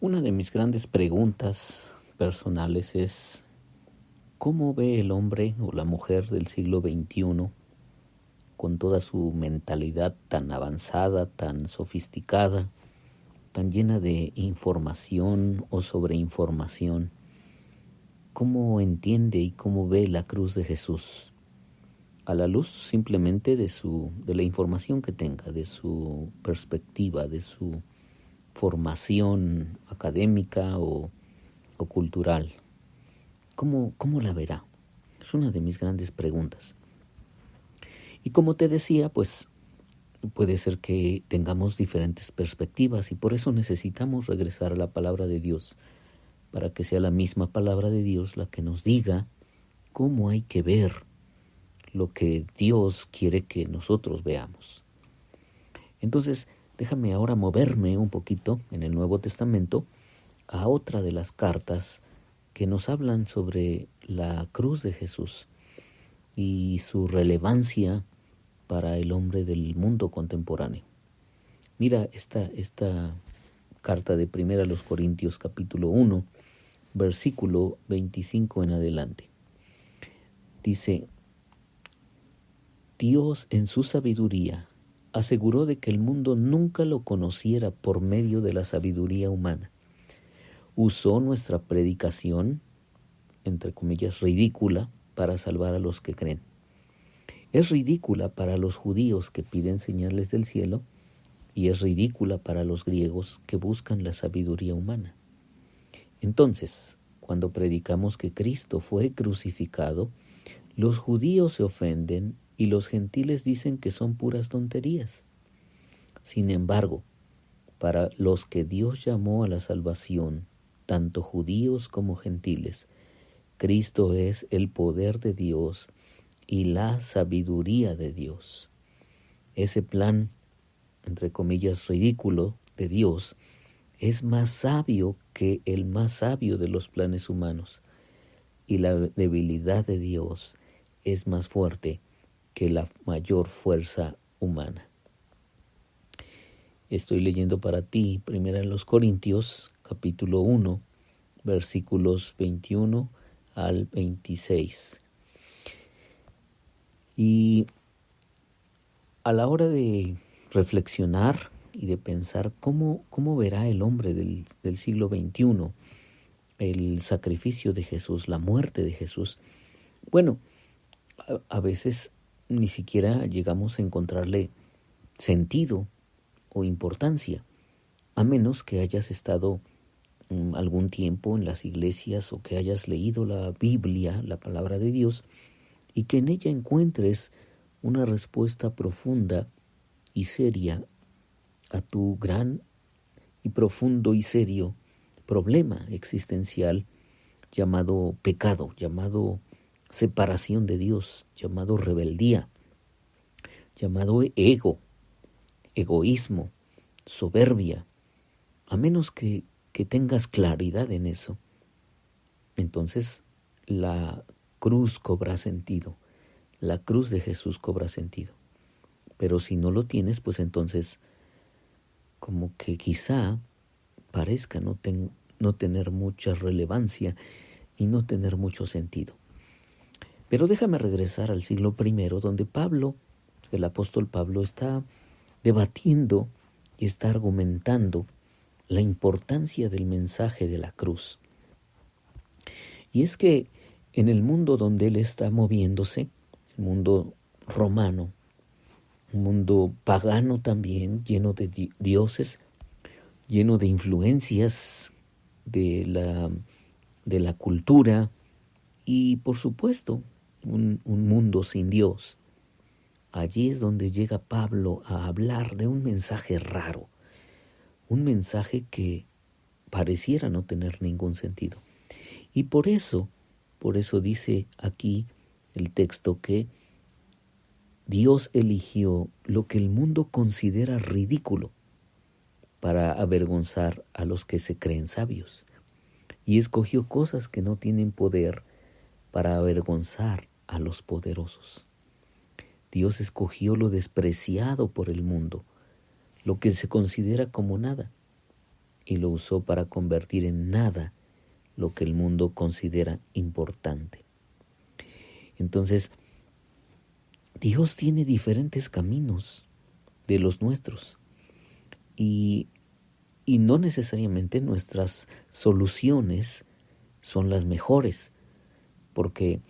Una de mis grandes preguntas personales es ¿cómo ve el hombre o la mujer del siglo XXI con toda su mentalidad tan avanzada, tan sofisticada, tan llena de información o sobreinformación? ¿Cómo entiende y cómo ve la cruz de Jesús? A la luz simplemente de la información que tenga, de su perspectiva, de su formación académica o cultural. ¿Cómo la verá? Es una de mis grandes preguntas. Y como te decía, pues puede ser que tengamos diferentes perspectivas y por eso necesitamos regresar a la palabra de Dios, para que sea la misma palabra de Dios la que nos diga cómo hay que ver lo que Dios quiere que nosotros veamos. Entonces, déjame ahora moverme un poquito en el Nuevo Testamento a otra de las cartas que nos hablan sobre la cruz de Jesús y su relevancia para el hombre del mundo contemporáneo. Mira esta carta de 1 Corintios capítulo 1, versículo 25 en adelante. Dice: Dios en su sabiduría aseguró de que el mundo nunca lo conociera por medio de la sabiduría humana. Usó nuestra predicación, entre comillas, ridícula, para salvar a los que creen. Es ridícula para los judíos que piden señales del cielo y es ridícula para los griegos que buscan la sabiduría humana. Entonces, cuando predicamos que Cristo fue crucificado, los judíos se ofenden y los gentiles dicen que son puras tonterías. Sin embargo, para los que Dios llamó a la salvación, tanto judíos como gentiles, Cristo es el poder de Dios y la sabiduría de Dios. Ese plan, entre comillas, ridículo de Dios, es más sabio que el más sabio de los planes humanos, y la debilidad de Dios es más fuerte que la mayor fuerza humana. Estoy leyendo para ti 1 Corintios capítulo 1, versículos 21 al 26. Y a la hora de reflexionar y de pensar cómo verá el hombre del siglo XXI el sacrificio de Jesús, la muerte de Jesús, bueno, a veces ni siquiera llegamos a encontrarle sentido o importancia, a menos que hayas estado algún tiempo en las iglesias o que hayas leído la Biblia, la palabra de Dios, y que en ella encuentres una respuesta profunda y seria a tu gran y profundo y serio problema existencial llamado pecado, llamado separación de Dios, llamado rebeldía, llamado egoísmo, soberbia. A menos que tengas claridad en eso, entonces la cruz cobra sentido, la cruz de Jesús cobra sentido. Pero si no lo tienes, pues entonces como que quizá parezca no tener mucha relevancia y no tener mucho sentido. Pero déjame regresar al siglo I, donde el apóstol Pablo, está debatiendo y está argumentando la importancia del mensaje de la cruz. Y es que en el mundo donde él está moviéndose, el mundo romano, un mundo pagano también, lleno de dioses, lleno de influencias de la cultura y, por supuesto, un mundo sin Dios. Allí es donde llega Pablo a hablar de un mensaje raro, un mensaje que pareciera no tener ningún sentido. Y por eso dice aquí el texto que Dios eligió lo que el mundo considera ridículo para avergonzar a los que se creen sabios. Y escogió cosas que no tienen poder para avergonzar a los poderosos. Dios escogió lo despreciado por el mundo, lo que se considera como nada, y lo usó para convertir en nada lo que el mundo considera importante. Entonces, Dios tiene diferentes caminos de los nuestros y no necesariamente nuestras soluciones son las mejores, porque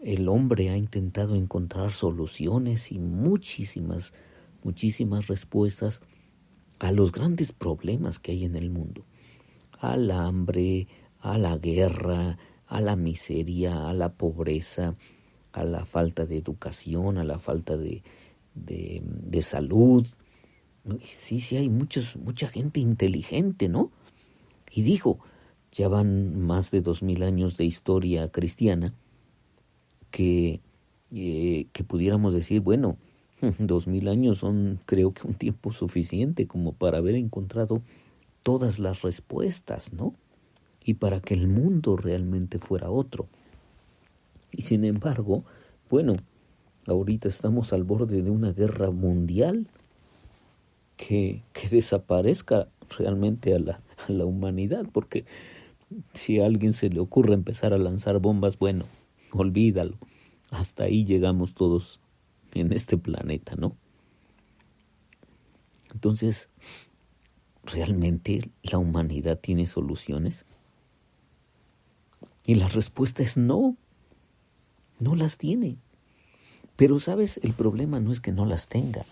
el hombre ha intentado encontrar soluciones y muchísimas respuestas a los grandes problemas que hay en el mundo, al hambre, a la guerra, a la miseria, a la pobreza, a la falta de educación, a la falta de salud. Sí, hay mucha gente inteligente, ¿no? Y dijo, ya van más de 2000 años de historia cristiana, que pudiéramos decir, bueno, 2000 años son, creo que un tiempo suficiente como para haber encontrado todas las respuestas, ¿no? Y para que el mundo realmente fuera otro. Y sin embargo, bueno, ahorita estamos al borde de una guerra mundial que desaparezca realmente a la humanidad, porque si a alguien se le ocurre empezar a lanzar bombas, bueno, olvídalo. Hasta ahí llegamos todos en este planeta, ¿no? Entonces, ¿realmente la humanidad tiene soluciones? Y la respuesta es no las tiene. Pero, ¿sabes? El problema no es que no las tenga.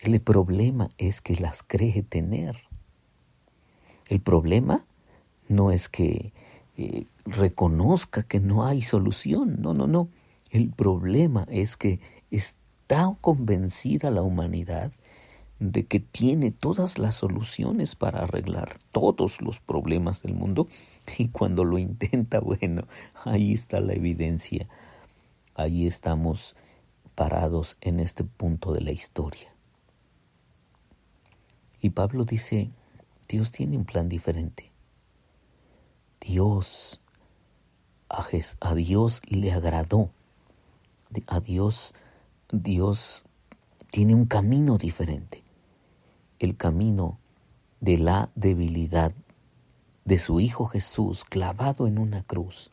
El problema es que las cree tener. El problema no es que reconozca que no hay solución. No. El problema es que está convencida la humanidad de que tiene todas las soluciones para arreglar todos los problemas del mundo, y cuando lo intenta, bueno, ahí está la evidencia. Ahí estamos parados en este punto de la historia. Y Pablo dice, Dios tiene un plan diferente. A Dios le agradó. A Dios tiene un camino diferente. El camino de la debilidad de su Hijo Jesús clavado en una cruz.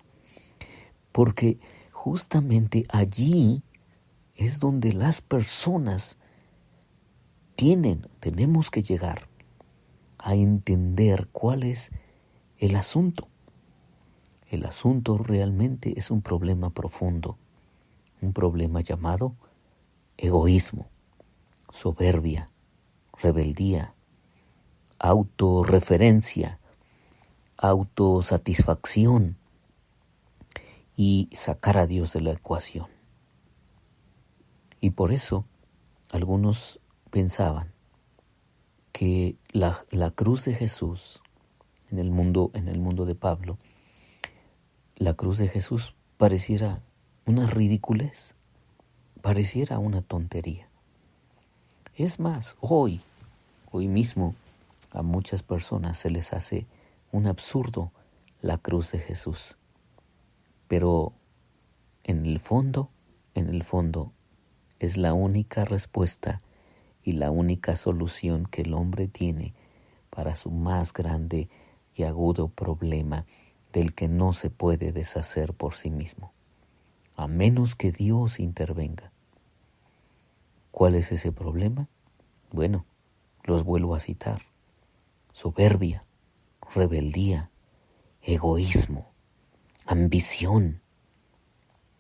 Porque justamente allí es donde las personas tenemos que llegar a entender cuál es el asunto. El asunto realmente es un problema profundo, un problema llamado egoísmo, soberbia, rebeldía, autorreferencia, autosatisfacción y sacar a Dios de la ecuación. Y por eso algunos pensaban que la cruz de Jesús, en el mundo de Pablo, la cruz de Jesús pareciera una ridiculez, pareciera una tontería. Es más, hoy mismo a muchas personas se les hace un absurdo la cruz de Jesús. Pero en el fondo, es la única respuesta y la única solución que el hombre tiene para su más grande y agudo problema, del que no se puede deshacer por sí mismo, a menos que Dios intervenga. ¿Cuál es ese problema? Bueno, los vuelvo a citar: soberbia, rebeldía, egoísmo, ambición,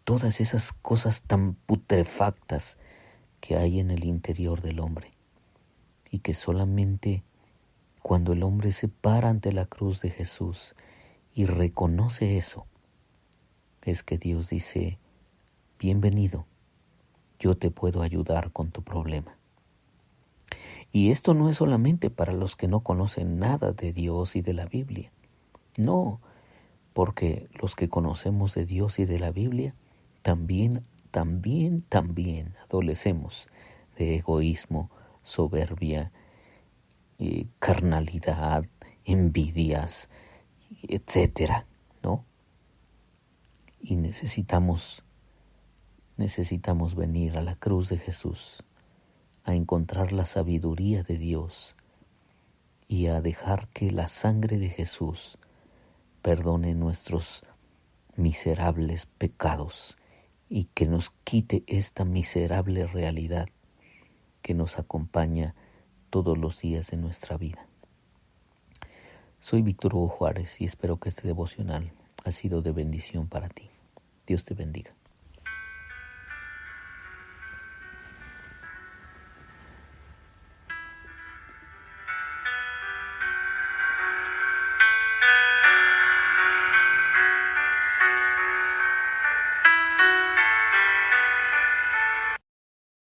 todas esas cosas tan putrefactas que hay en el interior del hombre, y que solamente cuando el hombre se para ante la cruz de Jesús y reconoce eso, es que Dios dice: bienvenido, yo te puedo ayudar con tu problema. Y esto no es solamente para los que no conocen nada de Dios y de la Biblia. No, porque los que conocemos de Dios y de la Biblia también adolecemos de egoísmo, soberbia, carnalidad, envidias, etcétera, ¿no? Y necesitamos venir a la cruz de Jesús a encontrar la sabiduría de Dios y a dejar que la sangre de Jesús perdone nuestros miserables pecados y que nos quite esta miserable realidad que nos acompaña todos los días de nuestra vida. Soy Víctor Hugo Juárez y espero que este devocional ha sido de bendición para ti. Dios te bendiga.